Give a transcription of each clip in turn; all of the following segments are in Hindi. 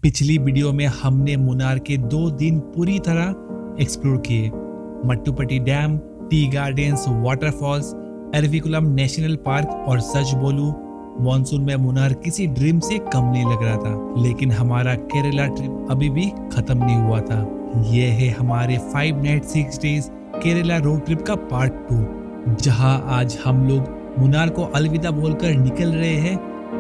पिछली वीडियो में हमने मुन्नार के 2 दिन पूरी तरह एक्सप्लोर किए। Mattupetty dam, tea gardens, waterfalls, Eravikulam national park और सच बोलूं मॉनसून में मुन्नार किसी ड्रीम से कम नहीं लग रहा था। लेकिन हमारा केरला ट्रिप अभी भी खत्म नहीं हुआ था। ये है हमारे 5 night 6 days Kerala road trip का पार्ट 2, जहां आज हम लोग मुन्नार को अलविदा बोलकर निकल रहे हैं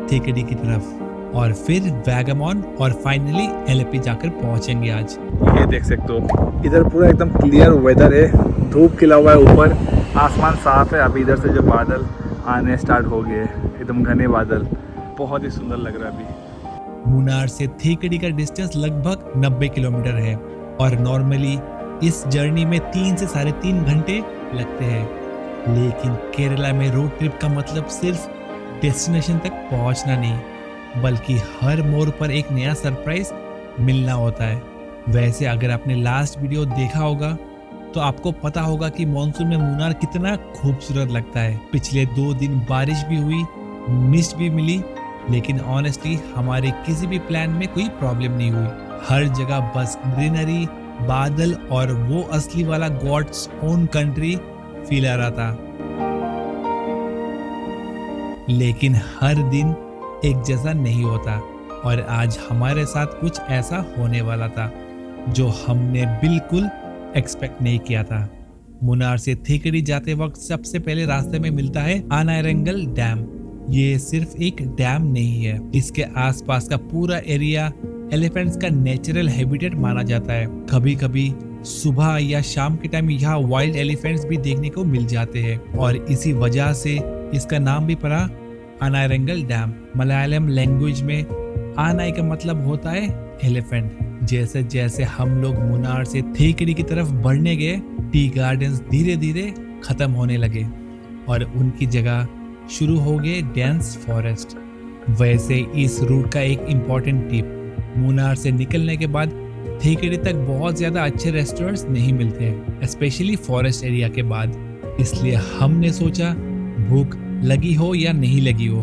थेकड़ी की तरफ और फिर वैगमॉन और फाइनली एलेपी जाकर पहुंचेंगे आज। ये देख सकते हो, इधर पूरा एकदम क्लियर वेदर है, धूप खिला हुआ है, ऊपर आसमान साफ है। अभी इधर से जो बादल आने स्टार्ट हो गए, एकदम घने बादल, बहुत ही सुंदर लग रहा है अभी। मुन्नार से थेकड़ी का डिस्टेंस लगभग 90 किलोमीटर है और नॉर्मली इस जर्नी में 3 से 3.5 घंटे लगते हैं। लेकिन केरला में रोड ट्रिप का मतलब सिर्फ डेस्टिनेशन तक पहुंचना नहीं, बल्कि हर मोड़ पर एक नया सरप्राइज मिलना होता है। वैसे अगर आपने लास्ट वीडियो देखा होगा तो आपको पता होगा कि मॉनसून में मुन्नार कितना खूबसूरत लगता है। पिछले 2 दिन बारिश भी हुई, मिस्ट भी मिली, लेकिन ऑनेस्टली हमारे किसी भी प्लान में कोई प्रॉब्लम नहीं हुई। हर जगह बस ग्रीनरी, बादल और वो असली वाला गॉड्स ओन कंट्री फील आ रहा था। लेकिन हर दिन एक जैसा नहीं होता और आज हमारे साथ कुछ ऐसा होने वाला था जो हमने बिल्कुल एक्सपेक्ट नहीं किया था। मुन्नार से थेकड़ी जाते वक्त सबसे पहले रास्ते में मिलता है आनायरंगल डैम। ये सिर्फ एक डैम नहीं है, इसके आसपास का पूरा एरिया एलिफेंट्स का नेचुरल हैबिटेट माना जाता है। कभी कभी सुबह या शाम के टाइम यहाँ वाइल्ड एलिफेंट्स भी देखने को मिल जाते हैं और इसी वजह से इसका नाम भी पड़ा आनायरंगल डैम। मलयालम लैंग्वेज में आनाई का मतलब होता है एलिफेंट। जैसे जैसे हम लोग मुन्नार से थेकड़ी की तरफ बढ़ने गए, टी गार्डन्स धीरे धीरे खत्म होने लगे और उनकी जगह शुरू हो गए डेंस फॉरेस्ट। वैसे इस रूट का एक इम्पोर्टेंट टिप, मुन्नार से निकलने के बाद थेकड़ी तक बहुत ज्यादा अच्छे रेस्टोरेंट्स नहीं मिलते हैं, स्पेशली फॉरेस्ट एरिया के बाद। इसलिए हमने सोचा भूख लगी हो या नहीं लगी हो,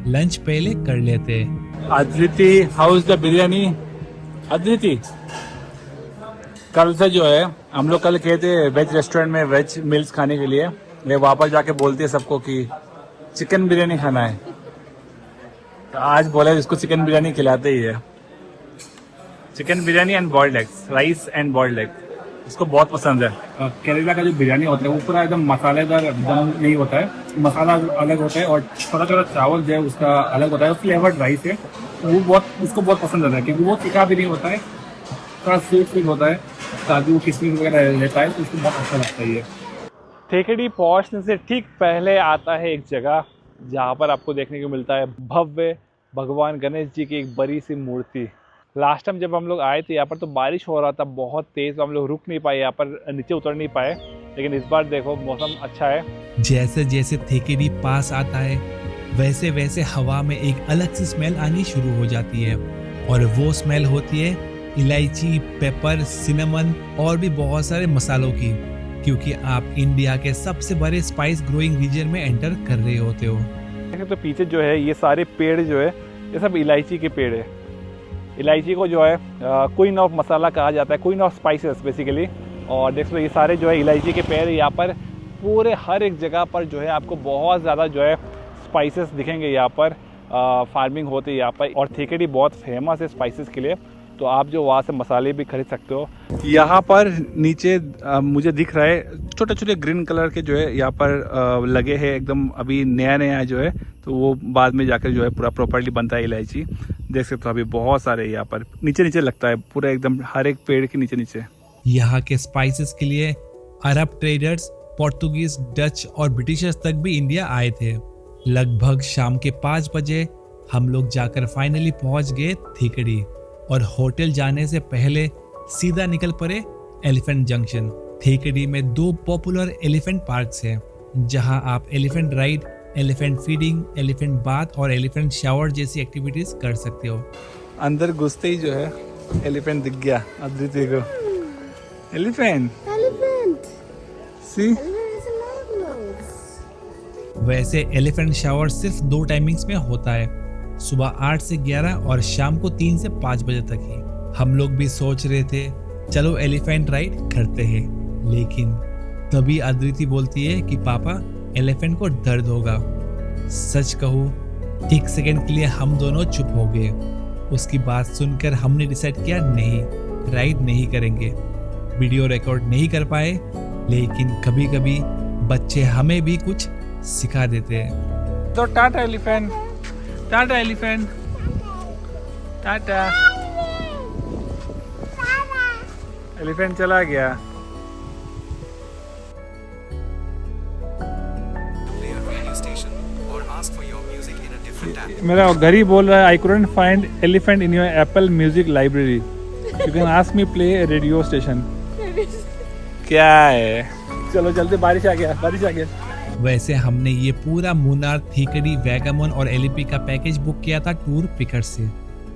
लंच पहले कर लेते। Aditi, how is the biryani? Aditi, कल से जो है हम लोग कल गए थे वेज रेस्टोरेंट में वेज मील्स खाने के लिए। ये वापस जाके बोलती है सबको कि चिकन बिरयानी खाना है, तो आज बोला इसको चिकन बिरयानी खिलाते ही है। Chicken biryani and boiled eggs, rice and boiled egg, इसको बहुत पसंद है। केरला का जो बिरयानी होता है वो पूरा एकदम मसालेदार एकदम नहीं होता है, मसाला अलग होता है और छोटा छोटा चावल जो है उसका अलग होता है, फ्लेवर्ड राइस है, वो बहुत उसको बहुत पसंद आता है क्योंकि वो तीखा भी नहीं होता है, थोड़ा स्वीट स्वीट होता है, काजू किशमिश वगैरह रहता है, तो उसको बहुत अच्छा लगता है। ये थेकड़ी पहुंचने से ठीक पहले आता है एक जगह जहाँ पर आपको देखने को मिलता है भव्य भगवान गणेश जी की एक बड़ी सी मूर्ति। लास्ट टाइम जब हम लोग आए थे यहाँ पर तो बारिश हो रहा था बहुत तेज, तो हम लोग रुक नहीं पाए, यहाँ पर नीचे उतर नहीं पाए, लेकिन इस बार देखो मौसम अच्छा है। जैसे जैसे थेकड़ी पास आता है वैसे वैसे हवा में एक अलग सी स्मेल आनी शुरू हो जाती है और वो स्मेल होती है इलायची, पेपर, सिनेमन और भी बहुत सारे मसालों की, क्योंकि आप इंडिया के सबसे बड़े स्पाइस ग्रोइंग रीजन में एंटर कर रहे होते हो। तो पीछे जो है ये सारे पेड़ जो है ये सब इलायची के पेड़ है। इलायची को जो है क्वीन ऑफ मसाला कहा जाता है, क्वीन ऑफ स्पाइसेस बेसिकली। और देख लो ये सारे जो है इलायची के पेड़, यहाँ पर पूरे हर एक जगह पर जो है आपको बहुत ज़्यादा जो है स्पाइसेस दिखेंगे। यहाँ पर फार्मिंग होती है यहाँ पर, और थेकड़ी बहुत फेमस है स्पाइसेस के लिए, तो आप जो वहाँ से मसाले भी खरीद सकते हो। यहाँ पर नीचे मुझे दिख रहा है छोटे छोटे ग्रीन कलर के जो है यहाँ पर लगे हैं, एकदम अभी नया नया जो है, तो वो बाद में जाकर जो है पूरा प्रॉपर्ली बनता है इलायची। देख सकते हो अभी बहुत सारे यहाँ पर नीचे नीचे लगता है, पूरा एकदम हर एक पेड़ के नीचे नीचे। यहाँ के स्पाइसेस के लिए अरब ट्रेडर्स, पोर्तुगीज, डच और ब्रिटिशर्स तक भी इंडिया आए थे। लगभग शाम के 5 बजे हम लोग जाकर फाइनली पहुंच गए थेकड़ी और होटल जाने से पहले सीधा निकल पड़े एलिफेंट जंक्शन। थेकड़ी में 2 पॉपुलर एलिफेंट पार्क्स हैं जहां आप elephant ride, elephant feeding, elephant bath और एलिफेंट शावर जैसी एक्टिविटीज कर सकते हो। अंदर घुसते ही जो है एलिफेंट दिख गया अदिति को। एलिफेंट सी, वैसे एलिफेंट शावर सिर्फ 2 टाइमिंग्स में होता है, सुबह 8 से 11 और शाम को 3 से 5 बजे तक ही। हम लोग भी सोच रहे थे चलो एलिफेंट राइड करते हैं, लेकिन तभी अदिति बोलती है कि पापा एलिफेंट को दर्द होगा। सच कहूँ, एक सेकंड के लिए हम दोनों चुप हो गए। उसकी बात सुनकर हमने डिसाइड किया नहीं, राइड नहीं करेंगे। वीडियो रिकॉर्ड नहीं कर पाए, लेकिन कभी कभी बच्चे हमें भी कुछ सिखा देते हैं। तो Tata elephant, Tata elephant, Tata. Elephant चला गया। मेरा घर ही बोल रहा है I couldn't find elephant in your Apple music library, you can ask me play radio station. क्या है, चलो जल्दी, बारिश आ गया, बारिश आ गया। वैसे हमने ये पूरा मुन्नार, थीकडी, वैगामोन और एलिपी का पैकेज बुक किया था टूर पिकर से।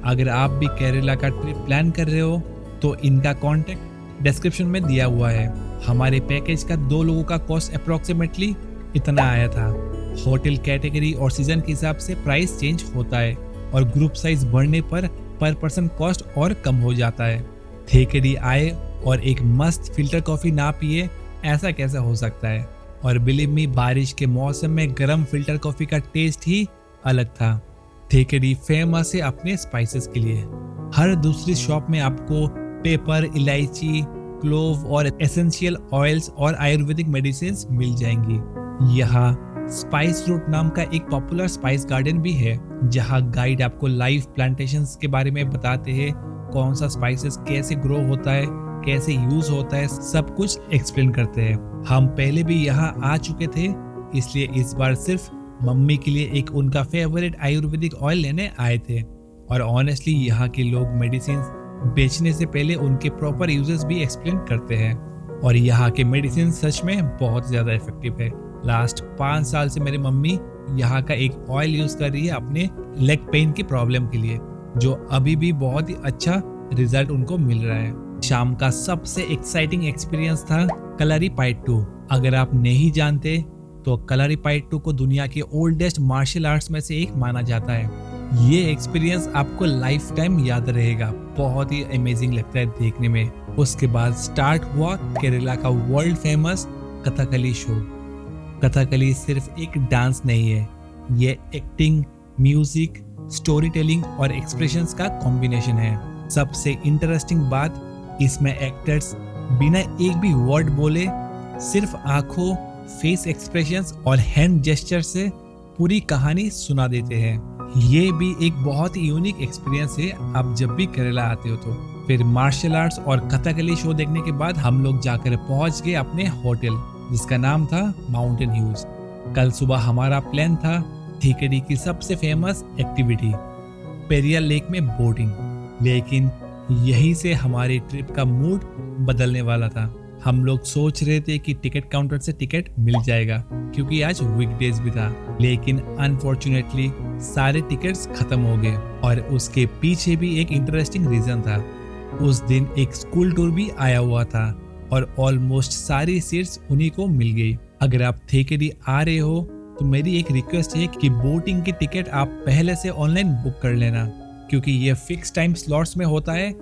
अगर आप भी केरला का ट्रिप प्लान कर रहे हो तो इनका कॉन्टेक्ट डिस्क्रिप्शन में दिया हुआ है। हमारे पैकेज का 2 लोगों का कॉस्ट अप्रोक्सीमेटली इतना आया था। होटल कैटेगरी और सीजन के हिसाब से प्राइस चेंज होता है और ग्रुप साइज बढ़ने पर पर्सन कॉस्ट और कम हो जाता है। थेकडी आए और एक मस्त फिल्टर कॉफी ना पिए, ऐसा कैसा हो सकता है। और बिलीव मी, बारिश के मौसम में गर्म फिल्टर कॉफी का टेस्ट ही अलग था। थेकडी फेमस है अपने स्पाइसेस के लिए। हर दूसरी शॉप में आपको पेपर, इलायची, क्लोव और एसेंशियल ऑयल्स और आयुर्वेदिक मेडिसिन मिल जाएंगी। यहाँ स्पाइस रूट नाम का एक पॉपुलर स्पाइस गार्डन भी है, जहाँ गाइड आपको लाइव प्लांटेशंस के बारे में बताते हैं, कौन सा स्पाइसेस कैसे ग्रो होता है, कैसे यूज होता है, सब कुछ एक्सप्लेन करते हैं। हम पहले भी यहाँ आ चुके थे, इसलिए इस बार सिर्फ मम्मी के लिए एक उनका फेवरेट आयुर्वेदिक ऑयल लेने आए थे। और ऑनेस्टली यहाँ के लोग मेडिसिन बेचने से पहले उनके प्रॉपर यूजेस भी एक्सप्लेन करते हैं। और यहाँ के मेडिसिन सच में बहुत ज्यादा इफेक्टिव है। लास्ट 5 साल से मेरी मम्मी यहाँ का एक ऑयल यूज कर रही है अपने लेग पेन की प्रॉब्लम के लिए, जो अभी भी बहुत ही अच्छा रिजल्ट उनको मिल रहा है। शाम का सबसे एक्साइटिंग एक्सपीरियंस था कलरीपाइट 2। अगर आप नहीं जानते तो कलरीपाइट 2 को दुनिया के ओल्डेस्ट मार्शल आर्ट्स में से एक माना जाता है। ये एक्सपीरियंस आपको लाइफ टाइम याद रहेगा, बहुत ही अमेजिंग लगता है देखने में। उसके बाद स्टार्ट हुआ केरला का world famous Kathakali show. Kathakali सिर्फ एक डांस नहीं है, ये एक्टिंग, म्यूजिक, स्टोरी टेलिंग और एक्सप्रेशंस का कॉम्बिनेशन है। सबसे इंटरेस्टिंग बात, इसमें एक्टर्स बिना एक भी वर्ड बोले सिर्फ आंखों, फेस एक्सप्रेशंस और हैंड जेस्चर से पूरी कहानी सुना देते हैं। ये भी एक बहुत ही यूनिक एक्सपीरियंस है आप जब भी केरला आते हो तो। फिर मार्शल आर्ट्स और कथकली शो देखने के बाद हम लोग जाकर पहुंच गए अपने होटल, जिसका नाम था माउंटेन ह्यूज। कल सुबह हमारा प्लान था थीकडी की सबसे फेमस एक्टिविटी पेरियार लेक में बोटिंग, लेकिन यहीं से हमारी ट्रिप का मूड बदलने वाला था। हम लोग सोच रहे थे कि टिकट काउंटर से टिकट मिल जाएगा क्योंकि आज वीकडेज भी था, लेकिन अनफॉर्चुनेटली सारे टिकट्स खत्म हो गए। और उसके पीछे भी एक इंटरेस्टिंग रीजन था। उस दिन एक स्कूल टूर भी आया हुआ था और ऑलमोस्ट सारी सीट्स उन्हीं को मिल गई। अगर आप थेकडी आ रहे हो तो मेरी एक रिक्वेस्ट है कि बोटिंग की टिकट आप पहले से ऑनलाइन बुक कर लेना, क्योंकि ये फिक्स टाइम स्लॉट्स में होता है।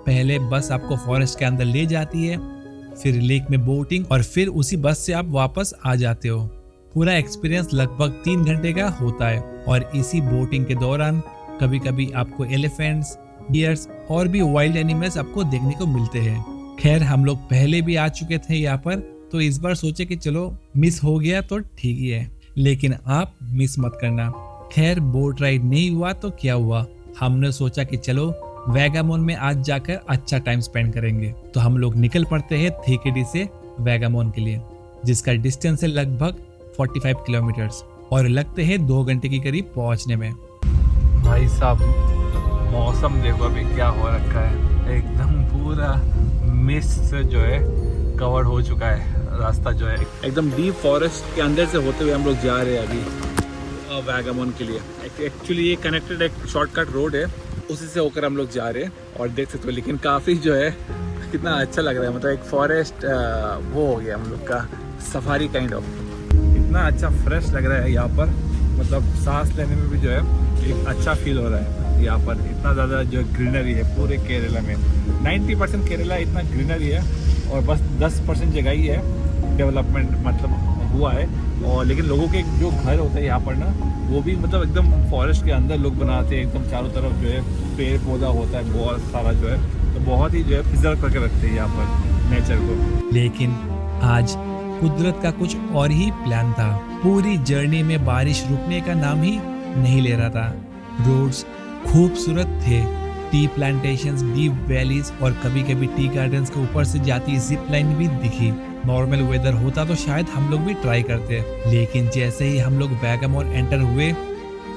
पहले बस आपको फॉरेस्ट के अंदर ले जाती है, फिर लेक में बोटिंग और फिर उसी बस से आप वापस आ जाते हो। पूरा एक्सपीरियंस लगभग 3 घंटे का होता है और इसी बोटिंग के दौरान कभी कभी आपको एलिफेंट्स, डियर्स और भी वाइल्ड एनिमल्स आपको देखने को मिलते हैं। खैर, हम लोग पहले भी आ चुके थे यहाँ पर, तो इस बार सोचे कि चलो मिस हो गया तो ठीक ही है, लेकिन आप मिस मत करना। खैर, बोट राइड नहीं हुआ तो क्या हुआ, हमने सोचा कि चलो वैगामोन में आज जाकर अच्छा टाइम स्पेंड करेंगे। तो हम लोग निकल पड़ते हैं थेकडी से वैगामोन के लिए, जिसका डिस्टेंस है लगभग 45 किलोमीटर्स और लगते हैं 2 घंटे के करीब पहुंचने में। भाई साहब, मौसम देखो अभी क्या हो रखा है, एकदम पूरा मिस्ट जो है कवर हो चुका है। रास्ता जो है एकदम डीप फॉरेस्ट के अंदर से होते हुए हम लोग जा रहे हैं अभी वैगामोन के लिए। एक्चुअली ये कनेक्टेड एक शॉर्टकट रोड है, उसी से होकर हम लोग जा रहे हैं और देख सकते हो। लेकिन काफ़ी जो है कितना अच्छा लग रहा है, मतलब एक फॉरेस्ट वो हो गया हम लोग का सफारी काइंड ऑफ। इतना अच्छा फ्रेश लग रहा है यहाँ पर, मतलब मतलब सांस लेने में भी जो है एक अच्छा फील हो रहा है। यहाँ पर इतना ज़्यादा जो ग्रीनरी है पूरे केरला में, 90% केरला इतना ग्रीनरी है और बस 10% जगह ही है डेवलपमेंट मतलब हुआ है। और लेकिन लोगों के जो घर होते हैं यहाँ पर ना, वो भी मतलब एकदम फॉरेस्ट के अंदर लोग बनाते हैं, एकदम चारों तरफ जो है पेड़ पौधा होता है बहुत सारा जो है, तो बहुत ही जो है प्रिजर्व करके रखते हैं यहाँ पर नेचर को। लेकिन आज कुदरत का कुछ और ही प्लान था। पूरी जर्नी में बारिश रुकने का नाम ही नहीं ले रहा था। रोड्स खूबसूरत थे, टी प्लांटेशंस, डीप वैलीज और कभी कभी टी गार्डन्स के ऊपर से जाती जिप लाइन भी दिखी। नॉर्मल वेदर होता तो शायद हम लोग भी ट्राई करते, लेकिन जैसे ही हम लोग वैगमोर एंटर हुए,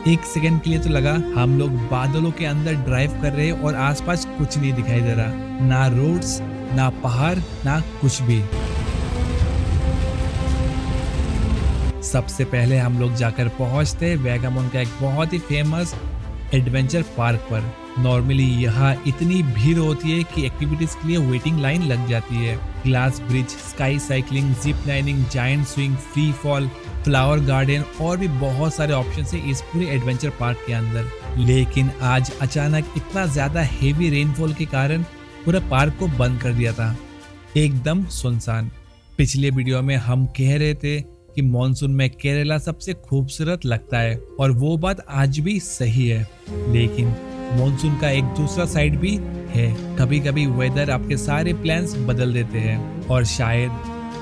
एक सेकंड के लिए तो लगा हम लोग बादलों के अंदर ड्राइव कर रहे और आसपास कुछ नहीं दिखाई दे रहा, ना रोड्स, ना पहाड़, ना कुछ भी। सबसे पहले हम लोग जाकर पहुंचते वैगमोर का एक बहुत ही फेमस एडवेंचर पार्क पर। नॉर्मली यहाँ इतनी भीड़ होती है कि एक्टिविटीज के लिए वेटिंग लाइन लग जाती है। Glass bridge, sky cycling, zip lining, giant swing, free fall, flower garden और भी बहुत सारे ऑप्शन है इस पूरे एडवेंचर पार्क के अंदर। लेकिन आज अचानक इतना ज्यादा हेवी रेनफॉल के कारण पूरा पार्क को बंद कर दिया था, एकदम सुनसान। पिछले वीडियो में हम कह रहे थे कि मॉनसून में केरला सबसे खूबसूरत लगता है और वो बात आज भी सही है, लेकिन मॉनसून का एक दूसरा साइड भी है। कभी कभी वेदर आपके सारे प्लान्स बदल देते हैं और शायद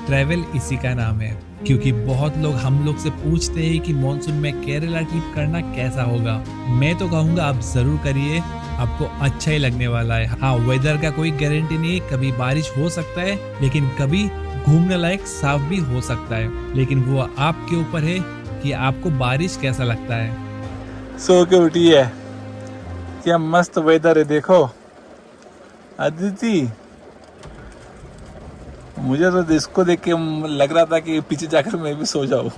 ट्रैवल इसी का नाम है, क्योंकि बहुत लोग हम लोग से पूछते हैं कि मॉनसून में केरला ट्रिप करना कैसा होगा। मैं तो कहूँगा आप जरूर करिए, आपको अच्छा ही लगने वाला है। हाँ, वेदर का कोई गारंटी नहीं, कभी बारिश हो सकता है, लेकिन कभी घूमने लायक साफ भी हो सकता है, लेकिन वो आपके ऊपर है कि आपको बारिश कैसा लगता है। सो के उठी है, क्या मस्त वेदर है, देखो अदिति। मुझे तो इसको देख के लग रहा था कि पीछे जाकर मैं भी सो जाऊँ।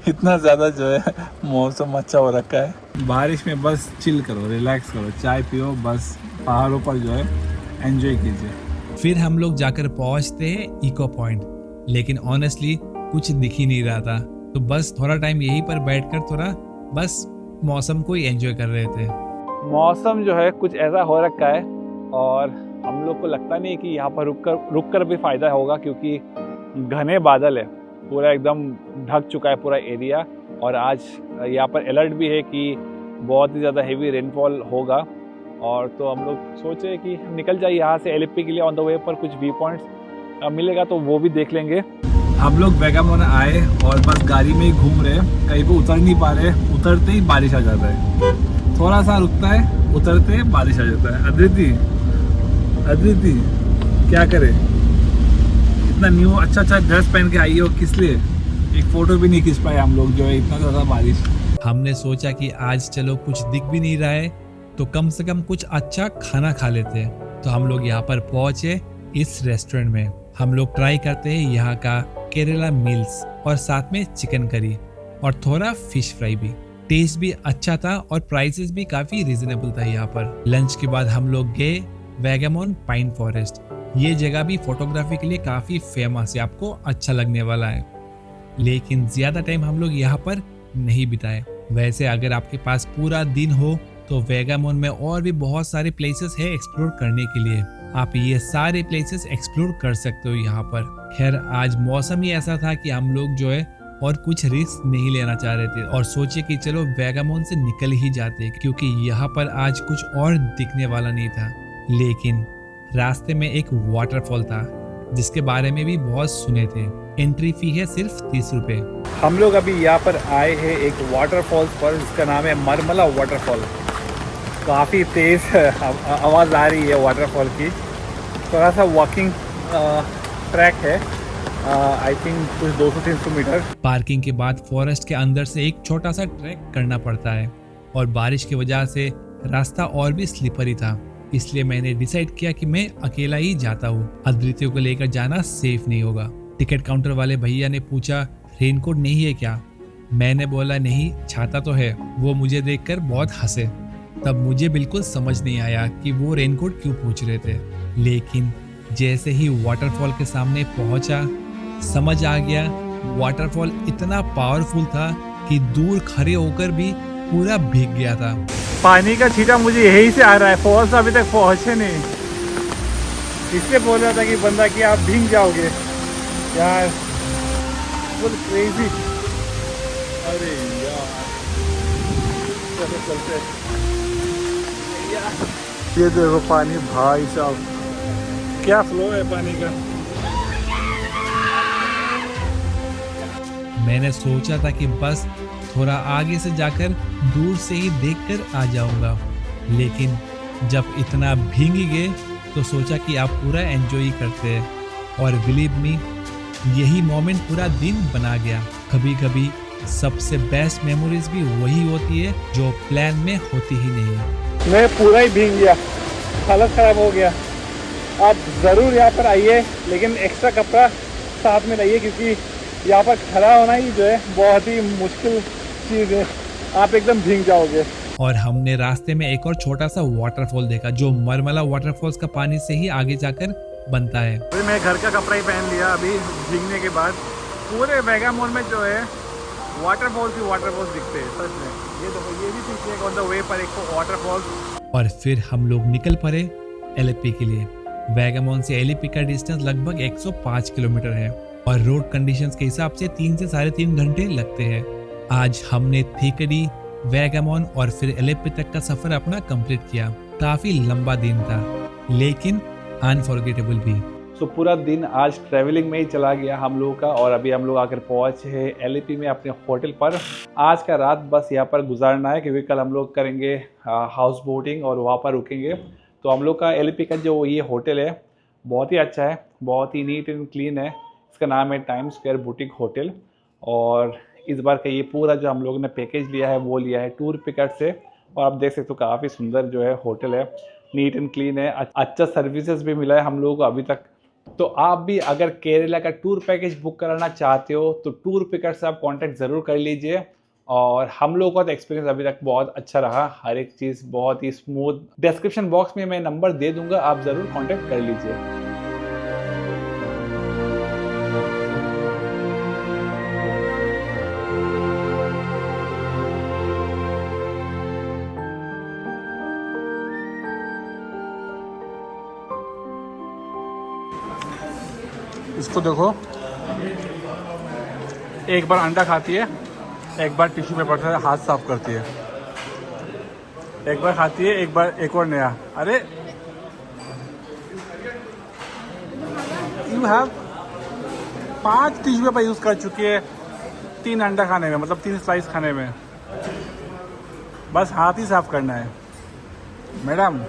इतना ज़्यादा जो है मौसम अच्छा हो रखा है। बारिश में बस चिल करो, रिलैक्स करो, चाय पियो, बस पहाड़ों पर जो है एंजॉय कीजिए। फिर हम लोग जाकर पहुंचते हैं इको पॉइंट, लेकिन ऑनेस्टली कुछ दिख ही नहीं रहा था, तो बस थोड़ा टाइम यहीं पर बैठकर थोड़ा बस मौसम को ही एंजॉय कर रहे थे। मौसम जो है कुछ ऐसा हो रखा है और हम लोग को लगता नहीं कि यहाँ पर रुक कर भी फ़ायदा होगा, क्योंकि घने बादल है, पूरा एकदम ढक चुका है पूरा एरिया। और आज यहाँ पर अलर्ट भी है कि बहुत ही ज़्यादा हेवी रेनफॉल होगा। और तो हम लोग सोचे कि निकल जाए यहाँ से एलिपी के लिए। ऑन द वे पर कुछ व्यू पॉइंट्स मिलेगा तो वो भी देख लेंगे। हम लोग वैगमोर आए और बस गाड़ी में ही घूम रहे हैं, कहीं पे उतर नहीं पा रहे। उतरते ही बारिश आ जाता है, थोड़ा सा रुकता है, उतरते ही बारिश आ जाता है। अदिति क्या करे, इतना न्यू अच्छा ड्रेस पहन के आई हो, किस लिए? एक फोटो भी नहीं खींच पाए हम लोग, जो है इतना ज़्यादा बारिश। हमने सोचा कि आज चलो कुछ दिख भी नहीं रहा है तो कम से कम कुछ अच्छा खाना खा लेते हैं। तो हम लोग यहाँ पर पहुंचे इस रेस्टोरेंट में। हम लोग ट्राई करते हैं यहाँ का केरला मील्स और साथ में चिकन करी और थोड़ा फिश फ्राई भी। टेस्ट भी अच्छा था और प्राइसेस भी काफी रीजनेबल था यहाँ पर। लंच के बाद हम लोग गए वैगमोर पाइन फॉरेस्ट। ये जगह भी फोटोग्राफी के लिए काफी फेमस है, आपको अच्छा लगने वाला है। लेकिन ज्यादा टाइम हम लोग यहाँ पर नहीं बिताए। वैसे अगर आपके पास पूरा दिन हो तो वैगमोर में और भी बहुत सारे प्लेसेस है एक्सप्लोर करने के लिए। आप ये सारे प्लेसेस एक्सप्लोर कर सकते हो यहाँ पर। खैर आज मौसम ही ऐसा था कि हम लोग जो है और कुछ रिस्क नहीं लेना चाह रहे थे और सोचे कि चलो वैगमोर से निकल ही जाते, क्योंकि यहाँ पर आज कुछ और दिखने वाला नहीं था। लेकिन रास्ते में एक वाटरफॉल था जिसके बारे में भी बहुत सुने थे। एंट्री फी है सिर्फ 30 रुपए। हम लोग अभी यहाँ पर आए हैं एक वाटरफॉल पर जिसका नाम है मरमला वाटरफॉल। काफ़ी तेज़ आवाज़ आ रही है वाटरफॉल की। थोड़ा सा वॉकिंग ट्रैक है, आई थिंक कुछ 200-300 मीटर। पार्किंग के बाद फॉरेस्ट के अंदर से एक छोटा सा ट्रैक करना पड़ता है और बारिश की वजह से रास्ता और भी स्लिपरी था, इसलिए मैंने डिसाइड किया कि मैं अकेला ही जाता हूँ। अद्वितीय को लेकर जाना सेफ नहीं होगा। टिकट काउंटर वाले भैया ने पूछा रेनकोट नहीं है क्या? मैंने बोला नहीं, छाता तो है। वो मुझे देखकर बहुत हंसे। तब मुझे बिल्कुल समझ नहीं आया कि वो रेनकोट क्यों पूछ रहे थे, लेकिन जैसे ही वाटरफॉल के सामने पहुंचा समझ आ गया। वाटरफॉल इतना पावरफुल था कि दूर खड़े होकर भी पूरा भीग गया था। पानी का छींटा मुझे यही से आ रहा है, फॉल्स अभी तक पहुंचे नहीं, इसलिए बोल रहा था कि बंदा कि आप भीग जाओगे यार, फुल क्रेजी। अरे यार चलो चलते यार। ये देखो पानी, भाई साहब क्या फ्लो है पानी का। मैंने सोचा था कि बस थोड़ा आगे से जाकर दूर से ही देखकर आ जाऊंगा, लेकिन जब इतना भीग गए तो सोचा कि आप पूरा एंजॉय करते हैं। और बिलीव मी, यही मोमेंट पूरा दिन बना गया। कभी कभी सबसे बेस्ट मेमोरीज भी वही होती है जो प्लान में होती ही नहीं। मैं पूरा ही भीग गया, हालत खराब हो गया। आप ज़रूर यहाँ पर आइए, लेकिन एक्स्ट्रा कपड़ा साथ में लाइए, क्योंकि यहाँ पर खड़ा होना ही जो है बहुत ही मुश्किल चीज़ है, आप एकदम भीग जाओगे। और हमने रास्ते में एक और छोटा सा वाटरफॉल देखा जो मरमला वाटरफॉल्स का पानी से ही आगे जाकर बनता है। फिर मैं घर का कपड़ा ही पहन लिया अभी भीगने के बाद। पूरे वेगामोन में जो है वाटरफॉल्स ही वाटरफॉल्स दिखते हैं सच में। ये देखो, ये भी पीछे ऑन द वे पर एक वाटरफॉल्स। और फिर हम लोग निकल पड़े एलिपी के लिए। वेगामोन से एलिपी का डिस्टेंस लगभग 105 किलोमीटर है और रोड कंडीशंस के हिसाब से 3 से 3.5 घंटे लगते हैं। आज हमने थीकडी, वेगामोन और फिर एलिपी तक का सफर अपना कंप्लीट किया। काफी लंबा दिन था लेकिन अनफॉरगेटेबल भी। सो पूरा दिन आज ट्रैवलिंग में ही चला गया हम लोगों का, और अभी हम लोग आकर पहुंचे हैं एलिपी में अपने होटल पर। आज का रात बस यहाँ पर गुजारना है, क्योंकि कल हम लोग करेंगे हाउस बोटिंग और वहाँ पर रुकेंगे। तो हम लोग का एलिपी का जो ये होटल है बहुत ही अच्छा है, बहुत ही नीट एंड क्लीन है। इसका नाम है टाइम स्क्वायर बुटीक होटल। और इस बार का ये पूरा जो हम लोगों ने पैकेज लिया है वो लिया है टूर पिकट से। और आप देख सकते हो काफ़ी सुंदर जो है होटल है, नीट एंड क्लीन है, अच्छा सर्विसेज भी मिला है हम लोगों को अभी तक। तो आप भी अगर केरला का टूर पैकेज बुक कराना चाहते हो तो टूर पिकट से आप कांटेक्ट ज़रूर कर लीजिए। और हम लोगों का तो एक्सपीरियंस अभी तक बहुत अच्छा रहा, हर एक चीज़ बहुत ही स्मूथ। डिस्क्रिप्शन बॉक्स में मैं नंबर दे दूंगा, आप ज़रूर कांटेक्ट कर लीजिए। इसको देखो, एक बार अंडा खाती है, एक बार टिश्यू पेपर से हाथ साफ करती है, एक बार खाती है, एक बार एक और नया। अरे you have 5 tissue paper use कर चुकी है 3 अंडा खाने में, मतलब 3 स्लाइस खाने में। बस हाथ ही साफ करना है मैडम।